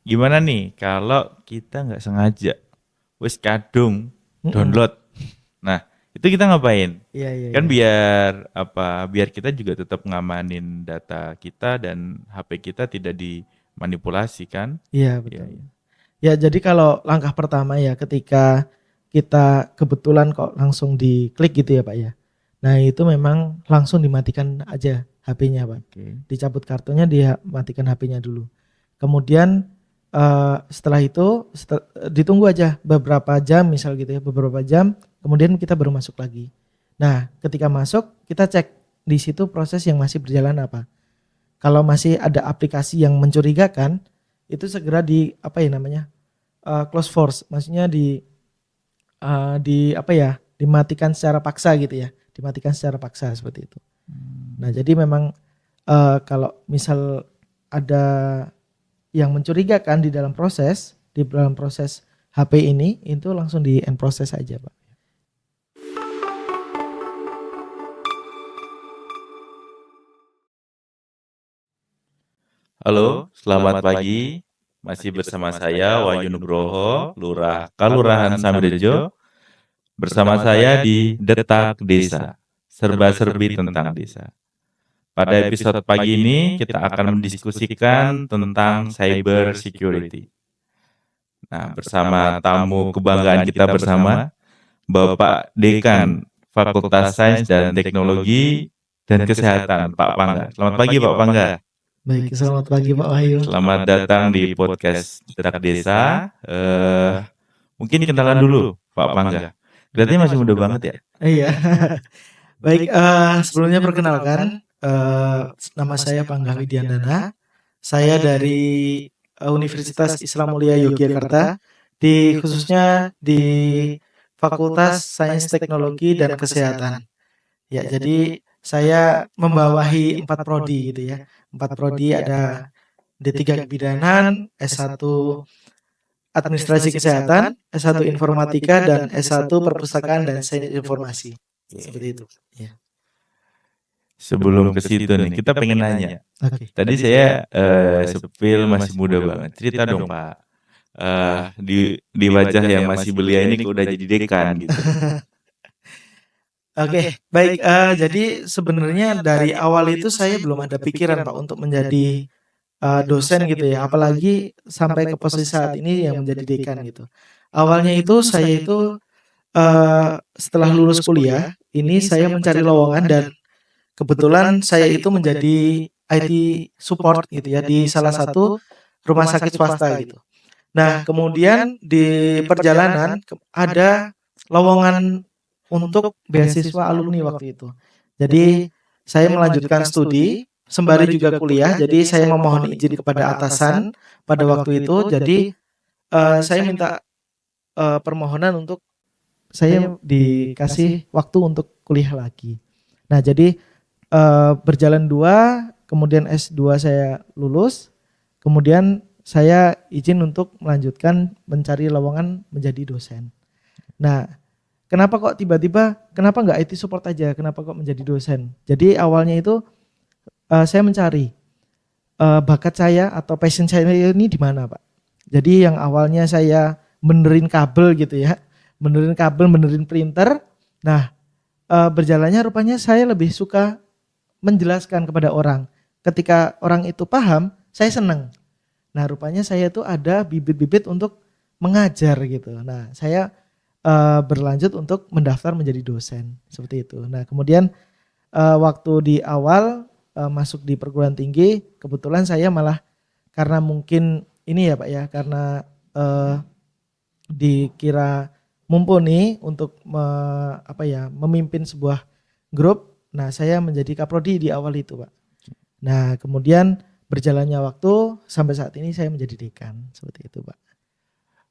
gimana nih kalau kita nggak sengaja wis kadung Mm-mm. download. Nah, itu kita ngapain? Iya, iya, Kan iya. biar apa? Biar kita juga tetap ngamanin data kita dan HP kita tidak dimanipulasi kan? Iya, Iya, betul. iya. Ya, jadi kalau langkah pertama ya ketika kita kebetulan kok langsung diklik gitu ya Pak ya. Nah itu memang langsung dimatikan aja HP-nya Pak. Oke. Dicabut kartunya, dia matikan HP-nya dulu. Kemudian setelah itu ditunggu aja beberapa jam misal gitu ya, beberapa jam. Kemudian kita baru masuk lagi. Nah ketika masuk kita cek di situ proses yang masih berjalan apa. Kalau masih ada aplikasi yang mencurigakan, itu segera di apa ya namanya, close force, maksudnya di apa ya, dimatikan secara paksa gitu ya, dimatikan secara paksa seperti itu. Nah jadi memang kalau misal ada yang mencurigakan di dalam proses HP ini, itu langsung di end proses aja Pak. Halo, selamat pagi. Masih bersama saya Wahyu Nugroho, Lurah Kalurahan Samirejo. Bersama saya di Detak Desa, serba-serbi tentang desa. Pada episode pagi ini kita akan mendiskusikan tentang cyber security. Nah, bersama tamu kebanggaan kita bersama, Bapak Dekan Fakultas Sains dan Teknologi dan Kesehatan, Pak Pangga. Selamat pagi, Pak Pangga. Baik, selamat pagi Pak Wahyu. Selamat datang di podcast Detak Desa. Mungkin kenalan dulu, Pak Pangga. Kelihatannya masih muda banget ya. Iya. Baik, sebelumnya perkenalkan, nama saya Pangga Widiandana. Saya dari Universitas Islam Mulia Yogyakarta, khususnya di Fakultas Sains Teknologi dan Kesehatan. Ya, jadi saya membawahi 4 prodi gitu ya. 4 prodi, ada D3 Kebidanan, S1 Administrasi Kesehatan, S1 Informatika, dan S1 Perpustakaan dan Sains Informasi. Seperti itu. Ya. Sebelum ke situ nih, kita pengen nanya. Oke. Tadi saya sepil masih muda banget. Cerita dong Pak, di wajah yang masih belia ini kok udah jadi dekan gitu. Oke, baik. Jadi sebenarnya dari awal itu saya belum ada pikiran Pak untuk menjadi dosen gitu ya, apalagi sampai ke posisi saat ini yang menjadi dekan gitu. Awalnya itu saya itu setelah lulus kuliah, ini saya mencari lowongan dan kebetulan saya itu menjadi IT support gitu ya di salah satu rumah sakit swasta gitu. Nah, kemudian di perjalanan ada lowongan untuk beasiswa alumni waktu itu. Jadi saya melanjutkan studi sembari juga kuliah. Jadi saya memohon izin kepada atasan pada waktu itu. Jadi saya minta permohonan untuk saya dikasih waktu untuk kuliah lagi. Nah, jadi berjalan 2, kemudian S2 saya lulus, kemudian saya izin untuk melanjutkan mencari lowongan menjadi dosen. Nah, kenapa kok tiba-tiba, kenapa nggak IT support aja, kenapa kok menjadi dosen? Jadi awalnya itu saya mencari bakat saya atau passion saya ini di mana Pak. Jadi yang awalnya saya benerin kabel gitu ya, benerin kabel, benerin printer. Nah, berjalannya rupanya saya lebih suka menjelaskan kepada orang. Ketika orang itu paham, saya senang. Nah, rupanya saya tuh ada bibit-bibit untuk mengajar gitu. Nah, saya berlanjut untuk mendaftar menjadi dosen seperti itu. Nah, kemudian waktu di awal masuk di perguruan tinggi, kebetulan saya malah karena mungkin ini ya Pak ya, karena dikira mumpuni untuk memimpin sebuah grup. Nah, saya menjadi kaprodi di awal itu, Pak. Nah, kemudian berjalannya waktu sampai saat ini saya menjadi dekan, seperti itu, Pak.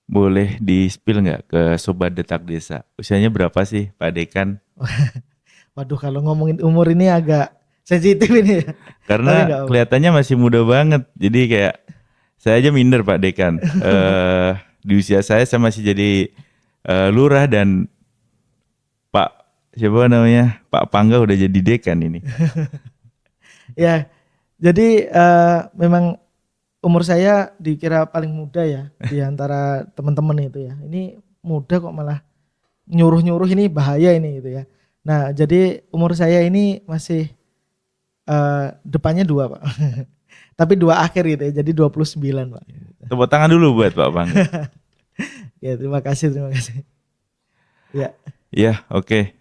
Boleh di-spill nggak ke Sobat Detak Desa? Usianya berapa sih Pak Dekan? Waduh, kalau ngomongin umur ini agak sensitif ini ya. Tapi Karena nggak apa. kelihatannya masih muda banget. Jadi kayak saya aja minder Pak Dekan. Di usia saya masih jadi lurah dan Pak siapa namanya? Pak Pangga udah jadi dekan ini. Ya, jadi memang umur saya dikira paling muda ya di antara teman-teman itu ya. Ini muda kok malah nyuruh-nyuruh, ini bahaya ini gitu ya. Nah, jadi umur saya ini masih depannya 2 Pak. Tapi 2 akhir gitu ya. Jadi 29 Pak. Tepuk tangan dulu buat Pak Bangga. Ya, terima kasih, terima kasih. Ya. Ya, oke.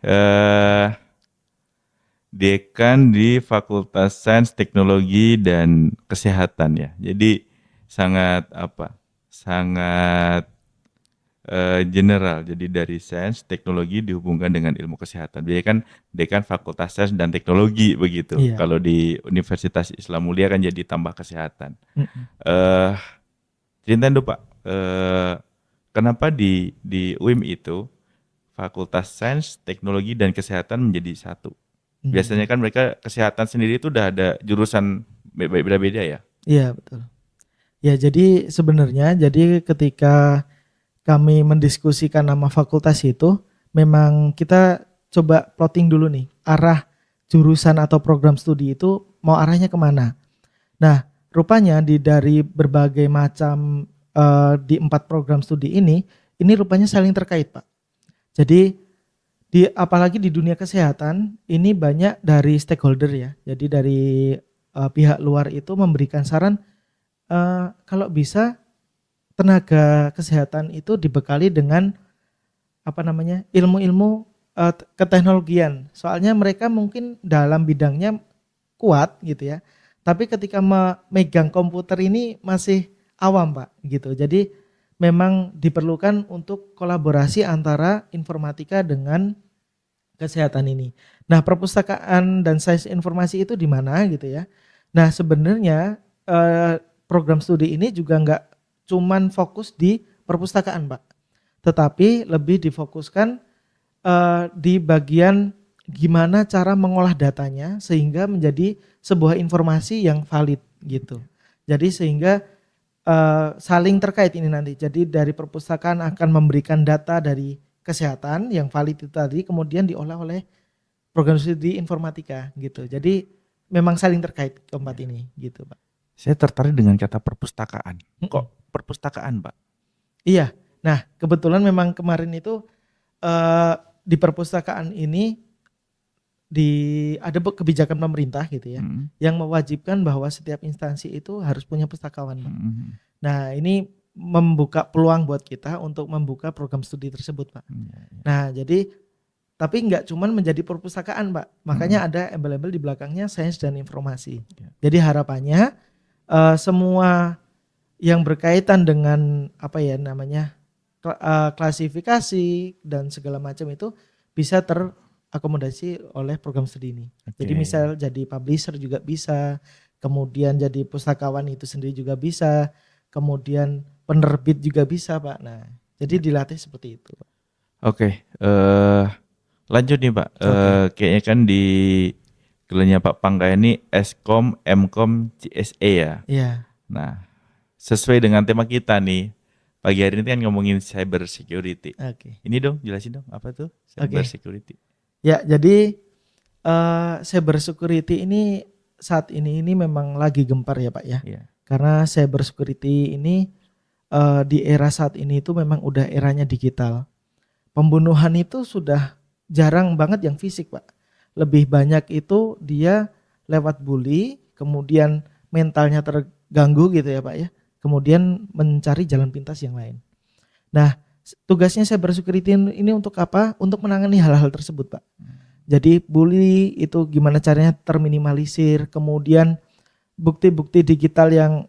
Dekan di Fakultas Sains, Teknologi dan Kesehatan ya. Jadi sangat Sangat general. Jadi dari sains, teknologi dihubungkan dengan ilmu kesehatan. Dia kan dekan Fakultas Sains dan Teknologi begitu. Iya. Kalau di Universitas Islam Mulia kan jadi tambah kesehatan. Ceritain dulu Pak, kenapa di UIM itu Fakultas Sains, Teknologi dan Kesehatan menjadi satu? Biasanya kan mereka kesehatan sendiri itu udah ada jurusan beda-beda ya? Iya, betul. Ya, jadi sebenarnya ketika kami mendiskusikan nama fakultas itu, memang kita coba plotting dulu nih arah jurusan atau program studi itu mau arahnya kemana. Nah, rupanya dari berbagai macam di 4 program studi ini rupanya saling terkait Pak. Jadi apalagi di dunia kesehatan ini banyak dari stakeholder ya. Jadi dari pihak luar itu memberikan saran kalau bisa tenaga kesehatan itu dibekali dengan ilmu-ilmu keteknologian. Soalnya mereka mungkin dalam bidangnya kuat gitu ya. Tapi ketika memegang komputer ini masih awam Pak gitu. Jadi memang diperlukan untuk kolaborasi antara informatika dengan kesehatan ini. Nah, perpustakaan dan sains informasi itu di mana gitu ya. Nah, sebenarnya program studi ini juga nggak cuman fokus di perpustakaan Pak, tetapi lebih difokuskan di bagian gimana cara mengolah datanya sehingga menjadi sebuah informasi yang valid gitu. Jadi sehingga saling terkait ini nanti. Jadi dari perpustakaan akan memberikan data dari kesehatan yang valid itu tadi, kemudian diolah oleh program studi informatika gitu. Jadi memang saling terkait keempat ini gitu Pak. Saya tertarik dengan kata perpustakaan. Kok perpustakaan Pak? Iya, nah kebetulan memang kemarin itu di perpustakaan ini ada kebijakan pemerintah gitu ya, yang mewajibkan bahwa setiap instansi itu harus punya pustakawan Pak. Nah ini membuka peluang buat kita untuk membuka program studi tersebut Pak. Nah jadi tapi nggak cuman menjadi perpustakaan Pak, makanya ada embel-embel di belakangnya sains dan informasi. Jadi harapannya semua yang berkaitan dengan klasifikasi dan segala macam itu bisa terakomodasi oleh program studi ini. Jadi misal jadi publisher juga bisa, kemudian jadi pustakawan itu sendiri juga bisa, kemudian penerbit juga bisa Pak. Nah jadi dilatih seperti itu. Oke, lanjut nih Pak. Kayaknya kan di gelarnya Pak Pangga ini Eskom, Mkom, CSE ya. Iya. Nah, sesuai dengan tema kita nih, pagi hari ini kan ngomongin cyber security. Ini dong, jelasin dong apa tuh cyber security. Ya, jadi cyber security ini saat ini memang lagi gempar ya Pak ya. Karena cyber security ini di era saat ini itu memang udah eranya digital. Pembunuhan itu sudah jarang banget yang fisik Pak. Lebih banyak itu dia lewat bully, kemudian mentalnya terganggu gitu ya Pak ya. Kemudian mencari jalan pintas yang lain. Nah, tugasnya cyber security ini untuk apa? Untuk menangani hal-hal tersebut Pak. Jadi bully itu gimana caranya terminimalisir, kemudian bukti-bukti digital yang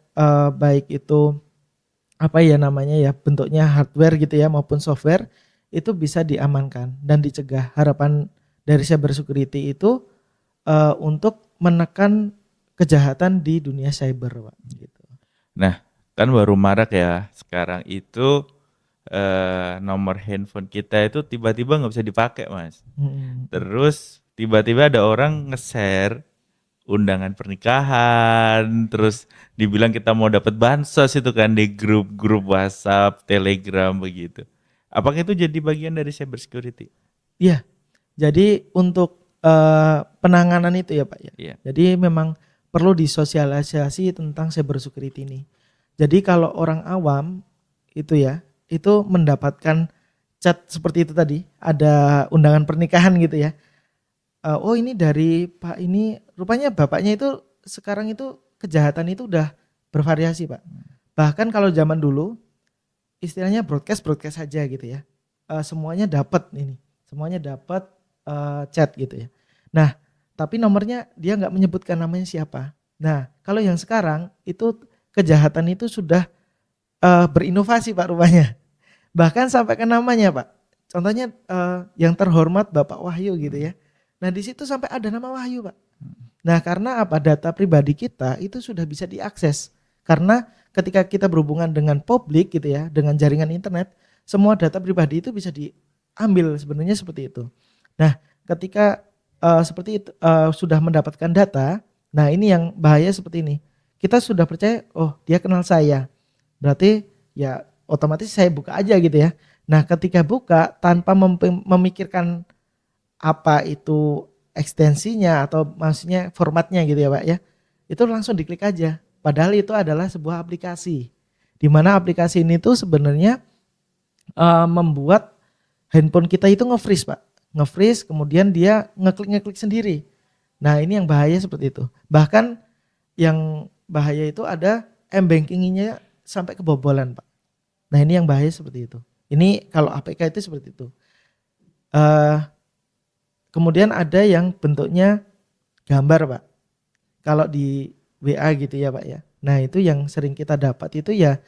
baik itu bentuknya hardware gitu ya maupun software itu bisa diamankan dan dicegah. Harapan dari cyber security itu untuk menekan kejahatan di dunia cyber Pak gitu. Nah, kan baru marak ya sekarang itu nomor handphone kita itu tiba-tiba nggak bisa dipakai Mas. Terus tiba-tiba ada orang nge-share undangan pernikahan, terus dibilang kita mau dapat bansos itu kan di grup-grup WhatsApp, Telegram begitu. Apakah itu jadi bagian dari cyber security? Iya. Jadi untuk penanganan itu ya Pak ya. Jadi memang perlu disosialisasi tentang cyber security ini. Jadi kalau orang awam itu ya, itu mendapatkan chat seperti itu tadi, ada undangan pernikahan gitu ya. Oh ini dari Pak ini, rupanya bapaknya itu sekarang itu kejahatan itu udah bervariasi Pak. Bahkan kalau zaman dulu istilahnya broadcast saja gitu ya. Semuanya dapat ini, semuanya dapat chat gitu ya. Nah, tapi nomornya dia nggak menyebutkan namanya siapa. Nah, kalau yang sekarang itu kejahatan itu sudah berinovasi Pak rupanya. Bahkan sampai ke namanya Pak. Contohnya yang terhormat Bapak Wahyu gitu ya. Nah, di situ sampai ada nama Wahyu Pak. Nah, karena apa? Data pribadi kita itu sudah bisa diakses. Karena ketika kita berhubungan dengan publik gitu ya, dengan jaringan internet, semua data pribadi itu bisa diambil sebenarnya seperti itu. Nah, ketika seperti itu sudah mendapatkan data, nah ini yang bahaya seperti ini. Kita sudah percaya, oh dia kenal saya. Berarti ya otomatis saya buka aja gitu ya. Nah, ketika buka tanpa memikirkan apa itu ekstensinya atau maksudnya formatnya gitu ya Pak ya, itu langsung diklik aja. Padahal itu adalah sebuah aplikasi. Di mana aplikasi ini tuh sebenarnya membuat handphone kita itu nge-freeze Pak. Nge-freeze kemudian dia ngeklik sendiri. Nah ini yang bahaya seperti itu. Bahkan yang bahaya itu ada m-bankingnya sampai kebobolan Pak. Nah ini yang bahaya seperti itu. Ini kalau APK itu seperti itu. Kemudian ada yang bentuknya gambar Pak. Kalau di WA gitu ya Pak ya. Nah itu yang sering kita dapat itu ya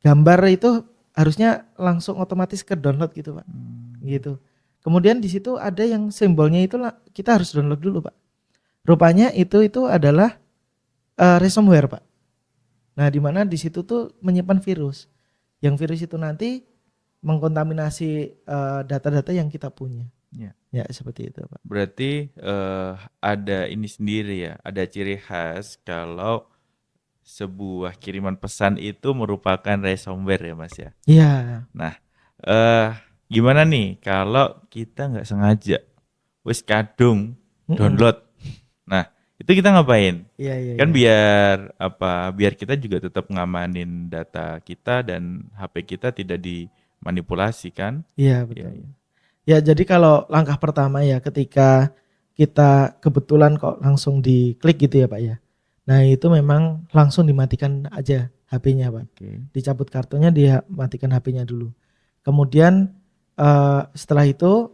gambar itu harusnya langsung otomatis ke download gitu Pak. Gitu. Kemudian di situ ada yang simbolnya itu kita harus download dulu Pak. Rupanya itu adalah ransomware Pak. Nah di mana di situ tuh menyimpan virus. Yang virus itu nanti mengkontaminasi data-data yang kita punya. Ya seperti itu Pak. Berarti ada ini sendiri ya, ada ciri khas kalau sebuah kiriman pesan itu merupakan ransomware ya Mas ya. Iya. Nah, gimana nih kalau kita nggak sengaja wis kadung download. Nah, itu kita ngapain? Iya. Kan biar kita juga tetap ngamanin data kita dan HP kita tidak dimanipulasi kan? Iya betul. Ya jadi kalau langkah pertama ya ketika kita kebetulan kok langsung diklik gitu ya Pak ya. Nah itu memang langsung dimatikan aja HP-nya Pak. Dicabut kartunya, dia matikan HP-nya dulu. Kemudian setelah itu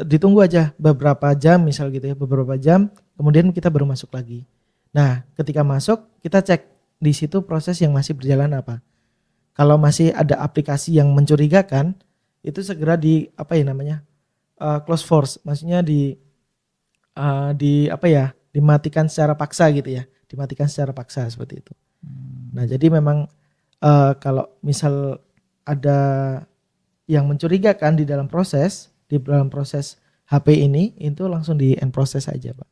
ditunggu aja beberapa jam misal gitu ya, beberapa jam. Kemudian kita baru masuk lagi. Nah ketika masuk kita cek di situ proses yang masih berjalan apa. Kalau masih ada aplikasi yang mencurigakan, itu segera close force, maksudnya dimatikan secara paksa gitu ya, dimatikan secara paksa seperti itu. Nah jadi memang kalau misal ada yang mencurigakan di dalam proses HP ini, itu langsung di end proses aja Pak,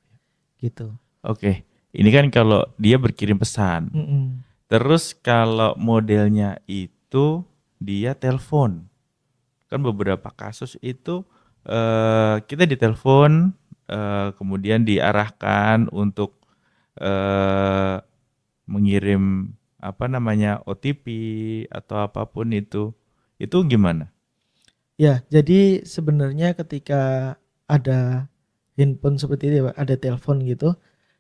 gitu. Oke, ini kan kalau dia berkirim pesan. Terus kalau modelnya itu dia telepon. Kan beberapa kasus itu kita ditelepon kemudian diarahkan untuk mengirim OTP atau apapun itu gimana? Ya, jadi sebenarnya ketika ada handphone seperti ini Pak, ada telepon gitu,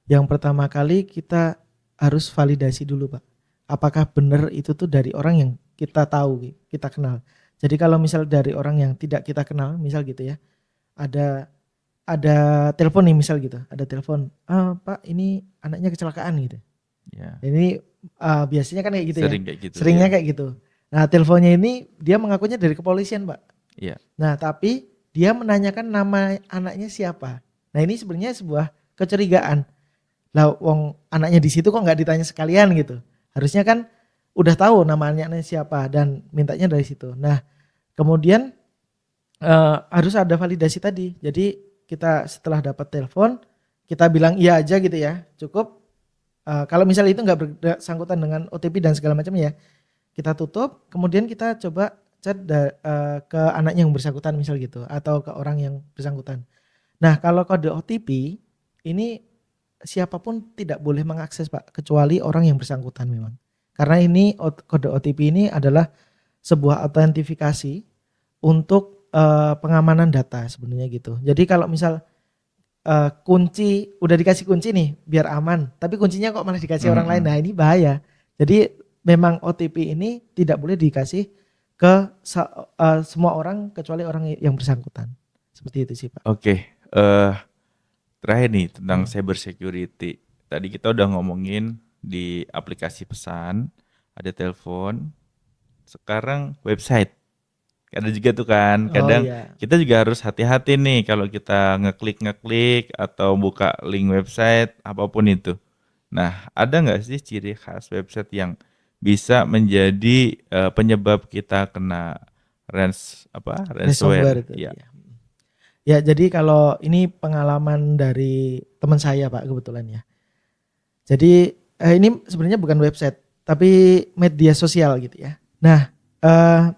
yang pertama kali kita harus validasi dulu Pak. Apakah benar itu tuh dari orang yang kita tahu, kita kenal. Jadi kalau misal dari orang yang tidak kita kenal, misal gitu ya, ada telepon nih misal gitu, ada telepon, Pak ini anaknya kecelakaan gitu. Ya. Ini biasanya kan kayak gitu Sering ya. kayak gitu. Seringnya kayak gitu. Nah teleponnya ini dia mengakunya dari kepolisian Pak. Iya. Nah tapi dia menanyakan nama anaknya siapa. Nah ini sebenarnya sebuah kecurigaan. Lah wong anaknya di situ kok nggak ditanya sekalian gitu. Harusnya kan udah tahu nama anaknya siapa dan mintanya dari situ. Nah kemudian harus ada validasi tadi. Jadi kita setelah dapat telepon kita bilang iya aja gitu ya, cukup. Kalau misalnya itu nggak bersangkutan dengan OTP dan segala macam ya, kita tutup. Kemudian kita coba chat ke anaknya yang bersangkutan misal gitu, atau ke orang yang bersangkutan. Nah kalau kode OTP ini siapapun tidak boleh mengakses Pak, kecuali orang yang bersangkutan memang. Karena ini kode OTP ini adalah sebuah autentifikasi untuk pengamanan data sebenarnya gitu. Jadi kalau misal kunci udah dikasih kunci nih biar aman, tapi kuncinya kok malah dikasih orang lain. Nah, ini bahaya. Jadi memang OTP ini tidak boleh dikasih ke semua orang kecuali orang yang bersangkutan. Seperti itu sih, Pak. Oke, terakhir nih tentang cyber security. Tadi kita udah ngomongin di aplikasi pesan, ada telepon, sekarang website. Ada juga tuh kan, Oh kadang iya. kita juga harus hati-hati nih kalau kita ngeklik atau buka link website apapun itu. Nah, ada nggak sih ciri khas website yang bisa menjadi penyebab kita kena Ransomware ransomware? itu. Ya. Iya. Ya, jadi kalau ini pengalaman dari teman saya, Pak, kebetulan ya. Jadi ini sebenarnya bukan website, tapi media sosial gitu ya. Nah,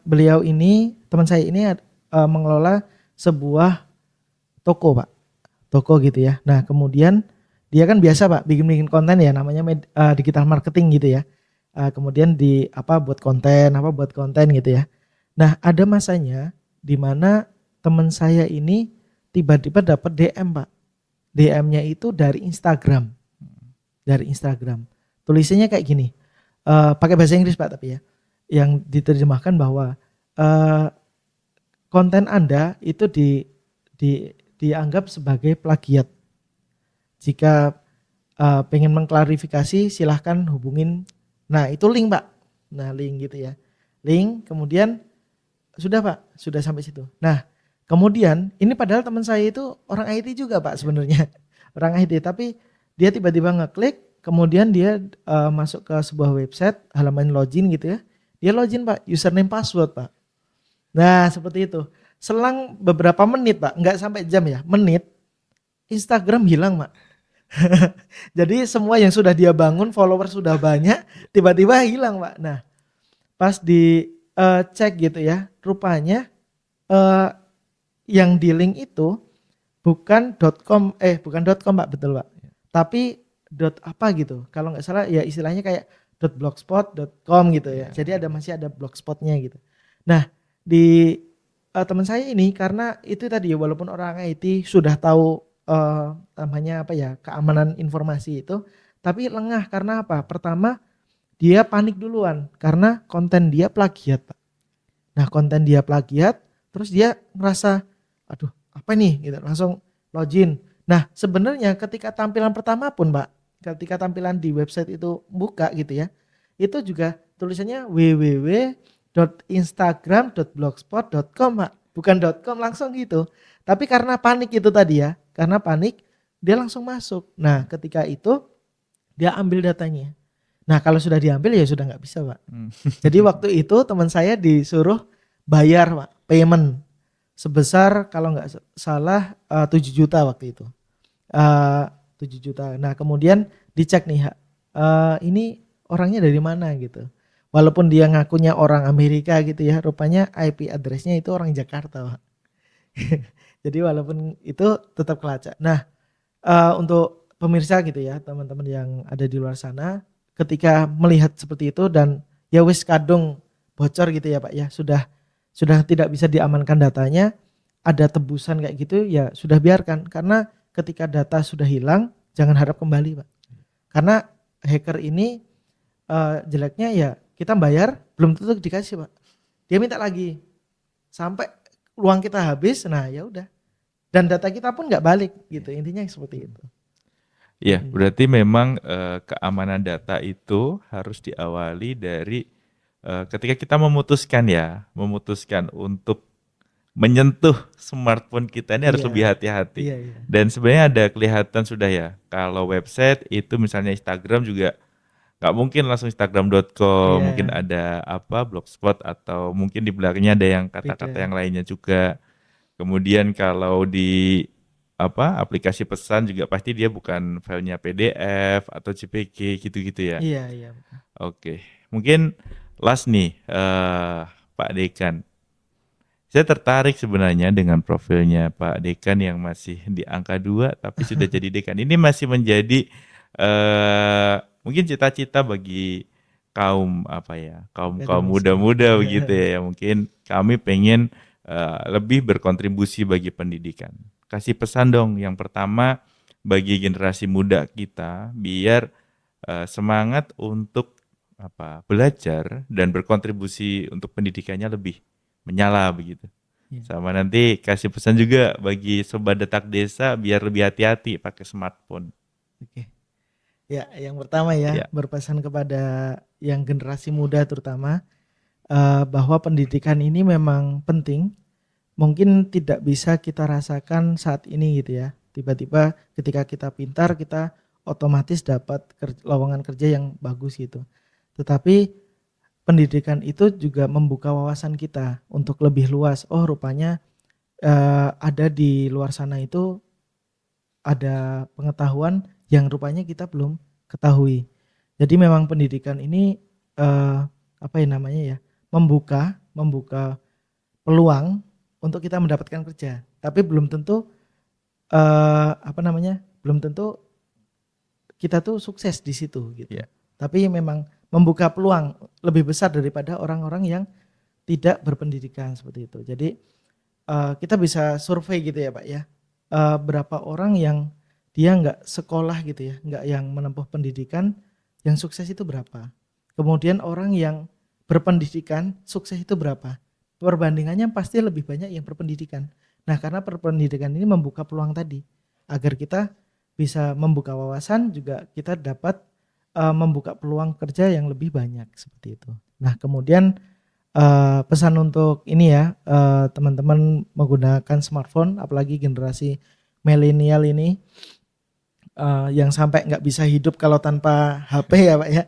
beliau ini, teman saya ini mengelola sebuah toko, Pak. Toko gitu ya. Nah, kemudian dia kan biasa, Pak, bikin-bikin konten ya, namanya digital marketing gitu ya. Kemudian buat konten gitu ya. Nah, ada masanya di mana teman saya ini tiba-tiba dapat DM, Pak. DM-nya itu dari Instagram. Dari Instagram. Tulisannya kayak gini. Pakai bahasa Inggris, Pak, tapi ya. Yang diterjemahkan bahwa konten Anda itu dianggap sebagai plagiat. Jika pengen mengklarifikasi silahkan hubungin. Nah, itu link, Pak. Nah, link gitu ya. Link, kemudian sudah, Pak, sudah sampai situ. Nah, kemudian ini padahal teman saya itu orang IT juga, Pak, sebenarnya. Orang IT, tapi dia tiba-tiba ngeklik, kemudian dia masuk ke sebuah website, halaman login gitu ya. Dia login, Pak, username password, Pak. Nah, seperti itu. Selang beberapa menit, Pak, nggak sampai jam ya, menit, Instagram hilang, Pak. Jadi semua yang sudah dia bangun, follower sudah banyak, tiba-tiba hilang, Pak. Nah, pas di cek gitu ya, rupanya yang di link itu bukan .com, Pak, betul, Pak. Tapi apa gitu. Kalau nggak salah ya istilahnya kayak .blogspot.com gitu ya. Jadi masih ada blogspotnya gitu. Nah, di teman saya ini karena itu tadi ya, walaupun orang IT sudah tahu namanya apa ya, keamanan informasi itu, tapi lengah karena apa? Pertama, dia panik duluan karena konten dia plagiat, Pak. Nah, konten dia plagiat, terus dia ngerasa, aduh apa nih gitu, langsung login. Nah, sebenarnya ketika tampilan pertama pun, Pak, ketika tampilan di website itu buka gitu ya, itu juga tulisannya www.instagram.blogspot.com, Pak, bukan .com langsung gitu. Tapi karena panik itu tadi ya, karena panik dia langsung masuk. Nah, ketika itu dia ambil datanya. Nah, kalau sudah diambil ya sudah nggak bisa, Pak. Jadi waktu itu teman saya disuruh bayar, Pak, payment sebesar kalau nggak salah 7 juta waktu itu. 7 juta. Nah, kemudian dicek nih, ini orangnya dari mana gitu. Walaupun dia ngakunya orang Amerika gitu ya, rupanya IP address-nya itu orang Jakarta, Pak. Jadi walaupun itu tetap kelacak. Nah, untuk pemirsa gitu ya, teman-teman yang ada di luar sana, ketika melihat seperti itu dan ya wis kadung bocor gitu ya, Pak ya, sudah tidak bisa diamankan datanya, ada tebusan kayak gitu ya sudah biarkan, karena ketika data sudah hilang jangan harap kembali, Pak. Karena hacker ini jeleknya ya kita bayar belum tentu dikasih, Pak. Dia minta lagi sampai uang kita habis, nah ya udah. Dan data kita pun nggak balik gitu, intinya seperti itu. Iya, berarti memang keamanan data itu harus diawali dari ketika kita memutuskan untuk menyentuh smartphone kita ini harus Iya, lebih hati-hati. iya, iya. Dan sebenarnya ada kelihatan sudah ya, kalau website itu misalnya Instagram juga nggak mungkin langsung Instagram.com, mungkin Iya, ada blogspot atau mungkin di belakangnya ada yang kata-kata beda. yang lainnya juga. Kemudian kalau di aplikasi pesan juga pasti dia bukan filenya PDF atau JPG gitu-gitu ya. Iya, iya. Oke, mungkin last nih Pak Dekan. Saya tertarik sebenarnya dengan profilnya Pak Dekan yang masih di angka 2 tapi sudah jadi dekan. Ini masih menjadi mungkin cita-cita bagi kaum kaum Akademis. muda-muda begitu ya. Mungkin kami pengen lebih berkontribusi bagi pendidikan. Kasih pesan dong yang pertama bagi generasi muda kita biar semangat untuk belajar dan berkontribusi untuk pendidikannya lebih menyala begitu. Iya. Sama nanti kasih pesan juga bagi sobat detak desa biar lebih hati-hati pakai smartphone. Oke. Ya, yang pertama ya, Ya. berpesan kepada yang generasi muda terutama bahwa pendidikan ini memang penting. Mungkin tidak bisa kita rasakan saat ini gitu ya. Tiba-tiba ketika kita pintar kita otomatis dapat lowongan kerja yang bagus gitu. Tetapi pendidikan itu juga membuka wawasan kita untuk lebih luas. Oh, rupanya ada di luar sana itu ada pengetahuan yang rupanya kita belum ketahui. Jadi memang pendidikan ini membuka peluang untuk kita mendapatkan kerja. Tapi belum tentu belum tentu kita tuh sukses di situ gitu. Yeah. Tapi memang membuka peluang lebih besar daripada orang-orang yang tidak berpendidikan seperti itu. Jadi kita bisa survei gitu ya Pak ya. Berapa orang yang dia nggak sekolah gitu ya, nggak yang menempuh pendidikan, yang sukses itu berapa. Kemudian orang yang berpendidikan sukses itu berapa. Perbandingannya pasti lebih banyak yang berpendidikan. Nah karena berpendidikan ini membuka peluang tadi, agar kita bisa membuka wawasan, juga kita dapat membuka peluang kerja yang lebih banyak seperti itu. Nah kemudian pesan untuk ini ya, teman-teman menggunakan smartphone, apalagi generasi milenial ini yang sampai nggak bisa hidup kalau tanpa HP ya Pak ya.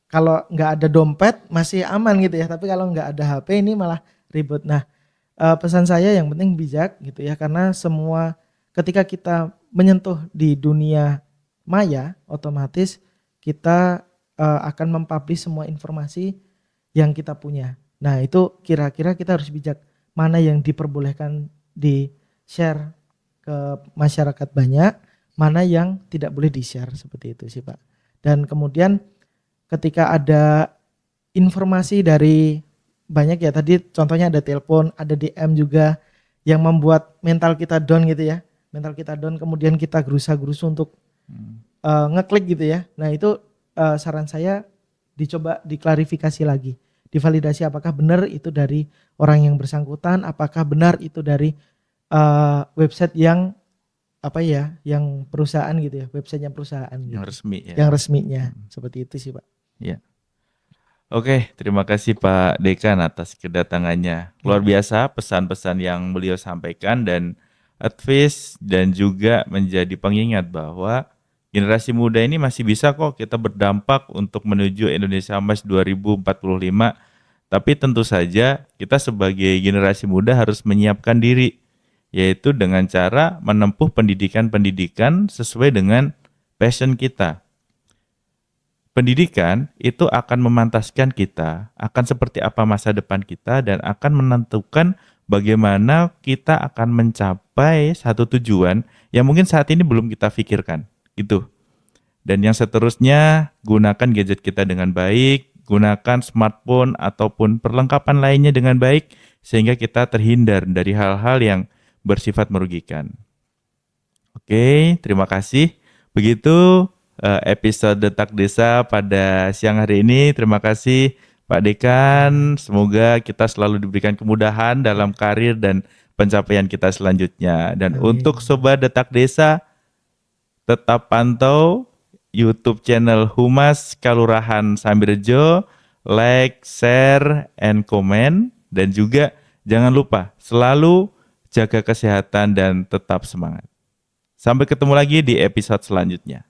Kalau nggak ada dompet masih aman gitu ya, tapi kalau nggak ada HP ini malah ribut. Nah pesan saya yang penting bijak gitu ya, karena semua ketika kita menyentuh di dunia maya, otomatis kita akan mempublish semua informasi yang kita punya. Nah itu kira-kira kita harus bijak, mana yang diperbolehkan di share ke masyarakat banyak, mana yang tidak boleh di share, seperti itu sih Pak. Dan kemudian ketika ada informasi dari banyak ya, tadi contohnya ada telepon, ada DM juga yang membuat mental kita down gitu ya, mental kita down, kemudian kita gerusa-gerusu untuk ngeklik gitu ya. Nah itu saran saya dicoba diklarifikasi lagi, divalidasi apakah benar itu dari orang yang bersangkutan, apakah benar itu dari website yang yang perusahaan gitu ya, websitenya perusahaan Yang gitu. resmi ya. Yang resminya seperti itu sih Pak. Ya. Oke, terima kasih Pak Dekan atas kedatangannya. Luar biasa pesan-pesan yang beliau sampaikan dan advice, dan juga menjadi pengingat bahwa generasi muda ini masih bisa kok kita berdampak untuk menuju Indonesia Emas 2045. Tapi tentu saja kita sebagai generasi muda harus menyiapkan diri, yaitu dengan cara menempuh pendidikan-pendidikan sesuai dengan passion kita. Pendidikan itu akan memantaskan kita, akan seperti apa masa depan kita, dan akan menentukan bagaimana kita akan mencapai satu tujuan yang mungkin saat ini belum kita pikirkan. Gitu. Dan yang seterusnya, gunakan gadget kita dengan baik, gunakan smartphone ataupun perlengkapan lainnya dengan baik, sehingga kita terhindar dari hal-hal yang bersifat merugikan. Oke, terima kasih. Begitu episode Detak Desa pada siang hari ini. Terima kasih Pak Dekan. Semoga kita selalu diberikan kemudahan dalam karir dan pencapaian kita selanjutnya. Dan untuk Sobat Detak Desa, tetap pantau YouTube channel Humas Kalurahan Sambirejo, like, share, and comment. Dan juga jangan lupa selalu jaga kesehatan dan tetap semangat. Sampai ketemu lagi di episode selanjutnya.